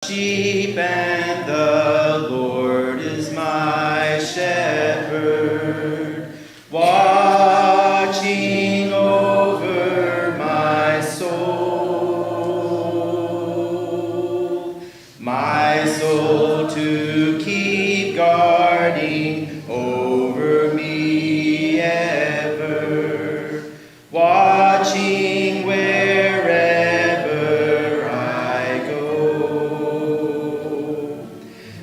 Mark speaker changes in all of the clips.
Speaker 1: Sheep, and the Lord is my shepherd, watching over my soul to keep guarding over me ever, watching wherever I go.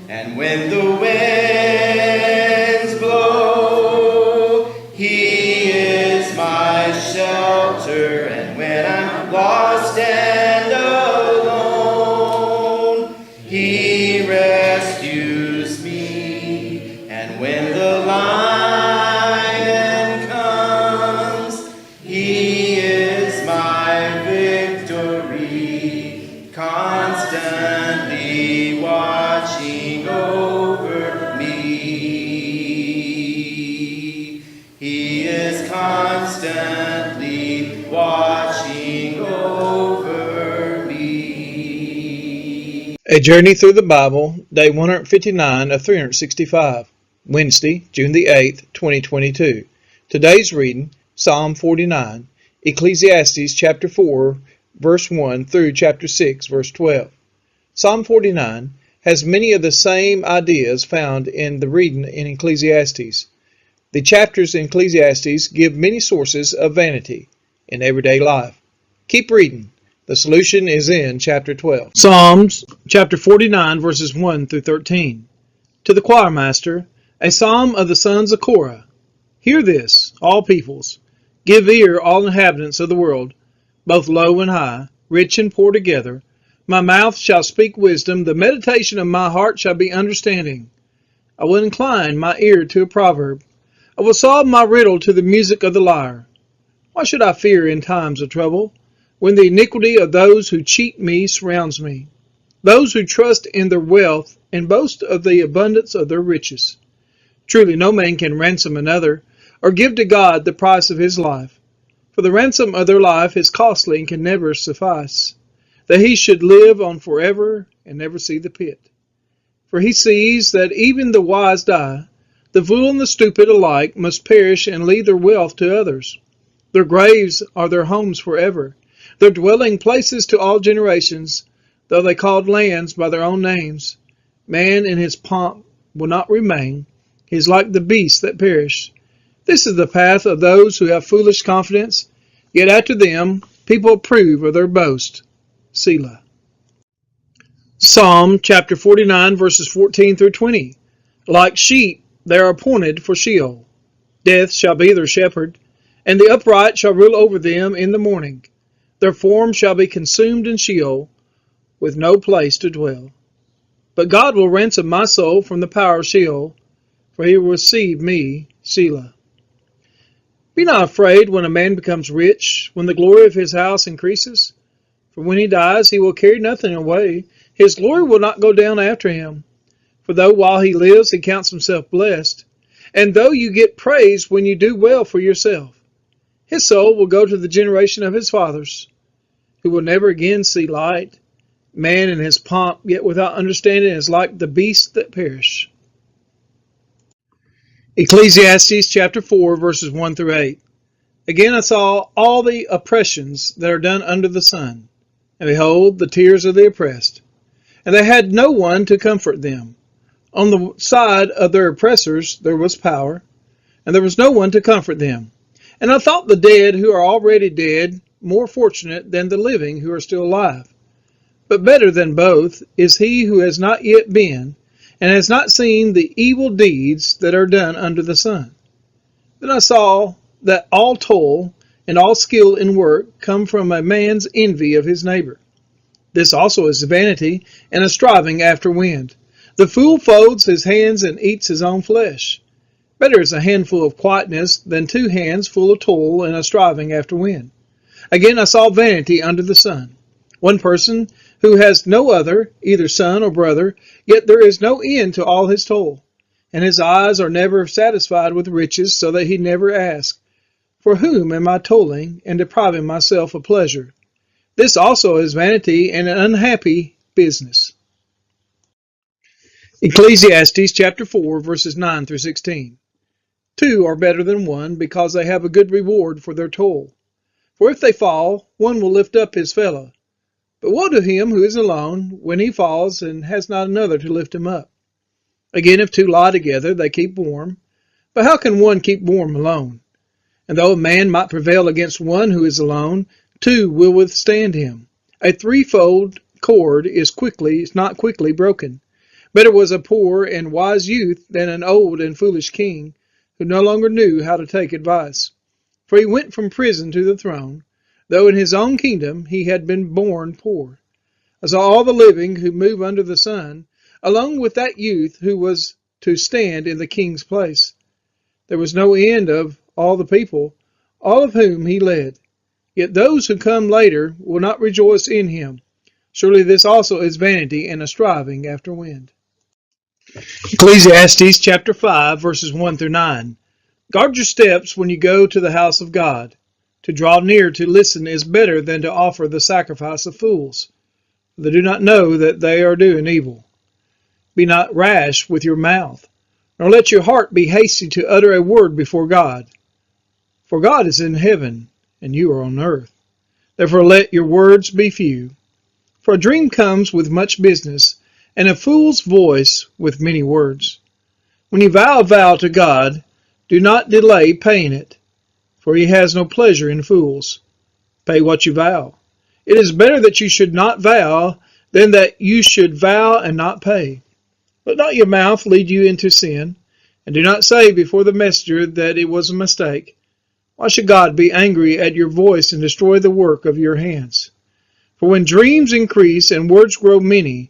Speaker 1: And when the winds blow, He is my shelter, and when I'm lost and alone, He rescues me. And when the lion comes, He is my victory, constantly watching over me. He is constantly watching over me.
Speaker 2: A Journey Through the Bible, Day 159 of 365, Wednesday, June the 8th, 2022. Today's reading, Psalm 49, Ecclesiastes chapter 4, verse 1 through chapter 6, verse 12. Psalm 49 has many of the same ideas found in the reading in Ecclesiastes. The chapters in Ecclesiastes give many sources of vanity in everyday life. Keep reading. The solution is in chapter 12. Psalms chapter 49 verses 1 through 13. To the choir master, a psalm of the sons of Korah. Hear this, all peoples. Give ear, all inhabitants of the world, both low and high, rich and poor together. My mouth shall speak wisdom, the meditation of my heart shall be understanding. I will incline my ear to a proverb. I will solve my riddle to the music of the lyre. Why should I fear in times of trouble, when the iniquity of those who cheat me surrounds me, those who trust in their wealth and boast of the abundance of their riches? Truly no man can ransom another, or give to God the price of his life. For the ransom of their life is costly and can never suffice, that he should live on forever and never see the pit. For he sees that even the wise die, the fool and the stupid alike must perish and leave their wealth to others. Their graves are their homes forever, their dwelling places to all generations, though they called lands by their own names. Man in his pomp will not remain. He is like the beasts that perish. This is the path of those who have foolish confidence, yet after them people approve of their boast. Selah. Psalm chapter 49 verses 14 through 20. Like sheep they are appointed for Sheol. Death shall be their shepherd, and the upright shall rule over them in the morning. Their form shall be consumed in Sheol, with no place to dwell. But God will ransom my soul from the power of Sheol, for he will receive me, Selah. Be not afraid when a man becomes rich, when the glory of his house increases. For when he dies, he will carry nothing away. His glory will not go down after him. For though while he lives he counts himself blessed, and though you get praise when you do well for yourself, his soul will go to the generation of his fathers, who will never again see light. Man in his pomp, yet without understanding, is like the beasts that perish. Ecclesiastes chapter 4, verses 1 through 8. Again I saw all the oppressions that are done under the sun, and behold, the tears of the oppressed. And they had no one to comfort them. On the side of their oppressors there was power, and there was no one to comfort them. And I thought the dead who are already dead more fortunate than the living who are still alive. But better than both is he who has not yet been, and has not seen the evil deeds that are done under the sun. Then I saw that all toil and all skill in work come from a man's envy of his neighbor. This also is vanity and a striving after wind. The fool folds his hands and eats his own flesh. Better is a handful of quietness than 2 hands full of toil and a striving after wind. Again I saw vanity under the sun. One person who has no other, either son or brother, yet there is no end to all his toil. And his eyes are never satisfied with riches, so that he never asks, For whom am I toiling and depriving myself of pleasure? This also is vanity and an unhappy business. Ecclesiastes chapter 4, verses 9 through 16. Two are better than one, because they have a good reward for their toil. For if they fall, one will lift up his fellow. But woe to him who is alone when he falls and has not another to lift him up. Again, if two lie together, they keep warm. But how can one keep warm alone? And though a man might prevail against one who is alone, two will withstand him. A threefold cord is not quickly broken. Better was a poor and wise youth than an old and foolish king, who no longer knew how to take advice. For he went from prison to the throne, though in his own kingdom he had been born poor. I saw all the living who move under the sun, along with that youth who was to stand in the king's place. There was no end of all the people, all of whom he led. Yet those who come later will not rejoice in him. Surely this also is vanity and a striving after wind. Ecclesiastes chapter 5, verses 1 through 9. Guard your steps when you go to the house of God. To draw near to listen is better than to offer the sacrifice of fools. They do not know that they are doing evil. Be not rash with your mouth, nor let your heart be hasty to utter a word before God. For God is in heaven, and you are on earth. Therefore let your words be few. For a dream comes with much business, and a fool's voice with many words. When you vow a vow to God, do not delay paying it, for he has no pleasure in fools. Pay what you vow. It is better that you should not vow than that you should vow and not pay. Let not your mouth lead you into sin, and do not say before the messenger that it was a mistake. Why should God be angry at your voice and destroy the work of your hands? For when dreams increase and words grow many,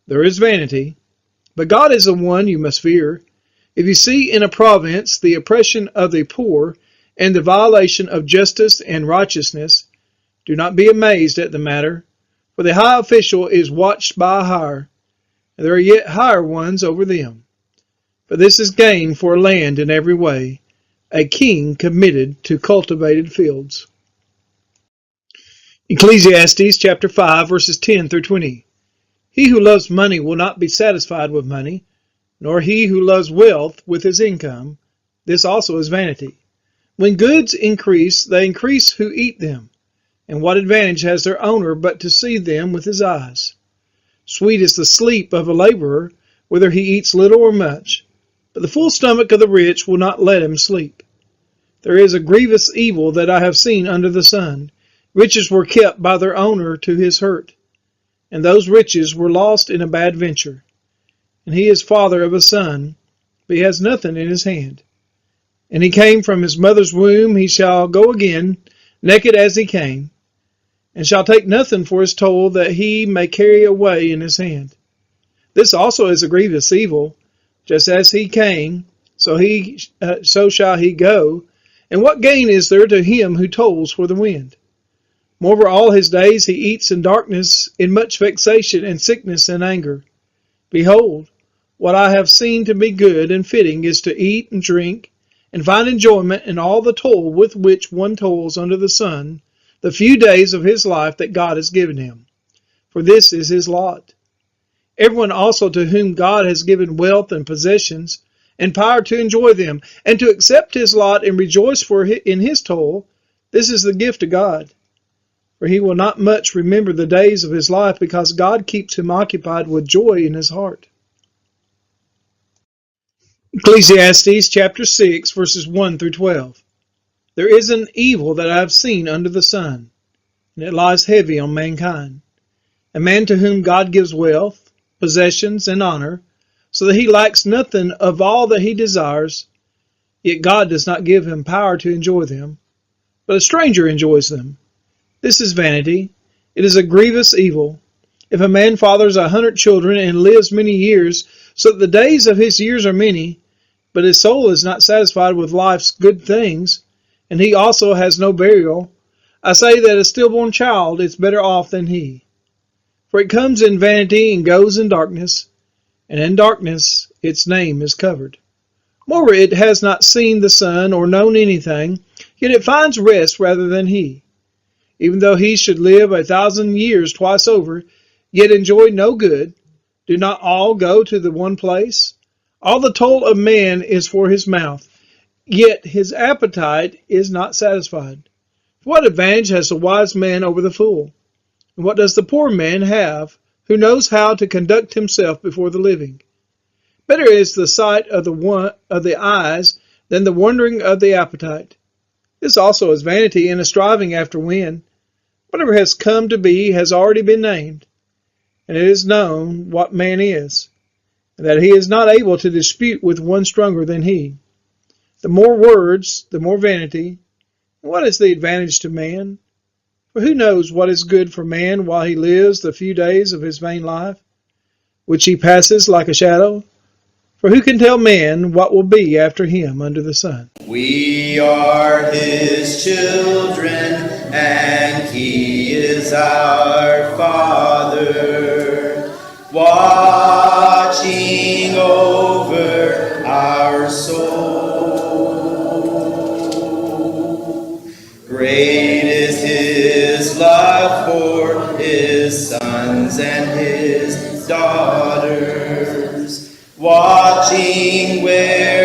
Speaker 2: there is vanity. But God is the one you must fear. If you see in a province the oppression of the poor and the violation of justice and righteousness, do not be amazed at the matter, for the high official is watched by a higher, and there are yet higher ones over them. For this is gain for a land in every way, a king committed to cultivated fields. Ecclesiastes chapter 5, verses 10 through 20. He who loves money will not be satisfied with money, nor he who loves wealth with his income. This also is vanity. When goods increase, they increase who eat them. And what advantage has their owner but to see them with his eyes? Sweet is the sleep of a laborer, whether he eats little or much. But the full stomach of the rich will not let him sleep. There is a grievous evil that I have seen under the sun. Riches were kept by their owner to his hurt, and those riches were lost in a bad venture. And he is father of a son, but he has nothing in his hand. And he came from his mother's womb, he shall go again, naked as he came, and shall take nothing for his toil that he may carry away in his hand. This also is a grievous evil. Just as he came, so shall he go. And what gain is there to him who toils for the wind? Moreover, all his days he eats in darkness, in much vexation and sickness and anger. Behold, what I have seen to be good and fitting is to eat and drink, and find enjoyment in all the toil with which one toils under the sun, the few days of his life that God has given him. For this is his lot. Everyone also to whom God has given wealth and possessions, and power to enjoy them, and to accept his lot and rejoice in his toil, this is the gift of God. For he will not much remember the days of his life, because God keeps him occupied with joy in his heart. Ecclesiastes chapter 6, verses 1 through 12. There is an evil that I have seen under the sun, and it lies heavy on mankind. A man to whom God gives wealth, possessions, and honor, so that he lacks nothing of all that he desires, yet God does not give him power to enjoy them, but a stranger enjoys them. This is vanity. It is a grievous evil. If a man fathers 100 children and lives many years, so that the days of his years are many, but his soul is not satisfied with life's good things, and he also has no burial, I say that a stillborn child is better off than he. For it comes in vanity and goes in darkness, and in darkness its name is covered. Moreover, it has not seen the sun or known anything, yet it finds rest rather than he. Even though he should live 1,000 years twice over, yet enjoy no good, Do not all go to the one place? All the toil of man is for his mouth, yet his appetite is not satisfied. What advantage has the wise man over the fool? And what does the poor man have, who knows how to conduct himself before the living? Better is the sight of the eyes than the wandering of the appetite. This also is vanity and a striving after wind. Whatever has come to be has already been named, and it is known what man is, and that he is not able to dispute with one stronger than he. The more words, the more vanity. And what is the advantage to man? For who knows what is good for man while he lives the few days of his vain life, which he passes like a shadow? For who can tell man what will be after him under the sun?
Speaker 1: We are his children, and he is our Father, watching over our soul. Great is his love for his sons and his daughters, watching where